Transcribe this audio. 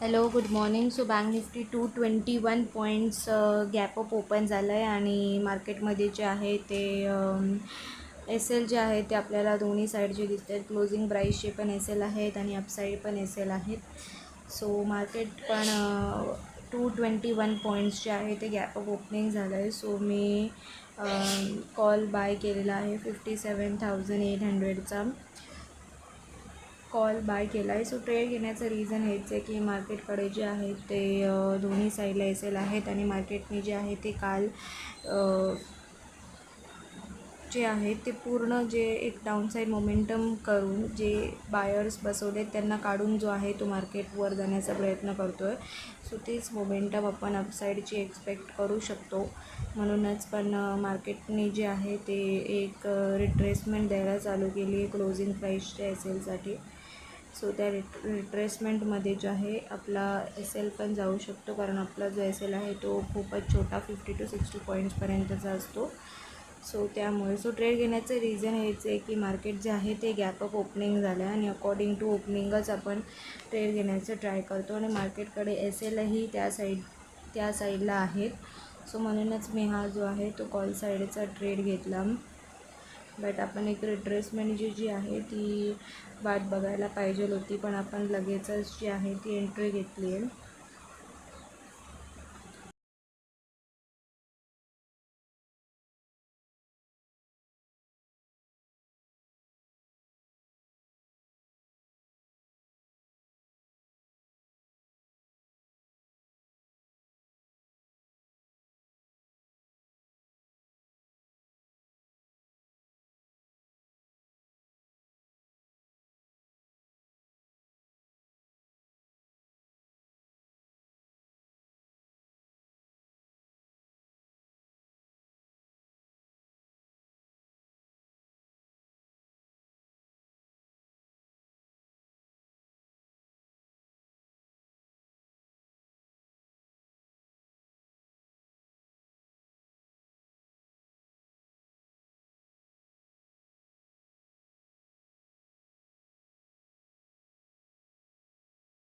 Hello good morning. So bank Nifty 221 points gap up open झालं आहे आणि मार्केटमध्ये जे आहे ते एस एल जे आहे ते आपल्याला दोन्ही साईडचे दिसत आहेत. क्लोजिंग प्राईसचे पण एस एल आहेत आणि अपसाईड पण एस एल आहेत. सो मार्केट पण 221 पॉईंट्स जे आहे ते गॅप अप ओपनिंग झालं आहे. सो मी कॉल बाय केलेला आहे 57,800चा कॉल बाय केला आहे. सो ट्रेड घेण्याचं रिझन हेच आहे की मार्केटकडे जे आहे ते दोन्ही साईडला एस एल आहेत आणि मार्केटने जे आहे ते काल जे आहे ते पूर्ण जे एक डाऊनसाईड मोमेंटम करून जे बायर्स बसवले त्यांना काढून जो आहे तो मार्केट वर जाण्याचा प्रयत्न करतो आहे. सो तेच मोमेंटम आपण अपसाईडची एक्सपेक्ट करू शकतो. म्हणूनच पण मार्केटने जे आहे ते एक रिट्रेसमेंट द्यायला चालू केली आहे क्लोजिंग प्राईसच्या एस एलसाठी. सो त्या रिट्रेसमेंटमध्ये जो आहे आपला एस एल पण जाऊ शकतो, कारण आपला जो एस एल आहे तो खूपच छोटा 50 to 60 पॉईंट्सपर्यंतचा असतो. सो त्यामुळे ट्रेड घेण्याचं रिझन हेच आहे की मार्केट जे आहे ते गॅप अप ओपनिंग झालं आहे आणि अकॉर्डिंग टू ओपनिंगच आपण ट्रेड घेण्याचं ट्राय करतो आणि मार्केटकडे एस एलही त्या साईडला आहेत. सो म्हणूनच मी हा जो आहे तो कॉल साईडचा ट्रेड घेतला. बट आपण एक रिट्रेसमेंट जी आहे ती वाट बघायला पाहिजे होती, पण आपण लगेचच जी आहे ती एंट्री घेतली आहे.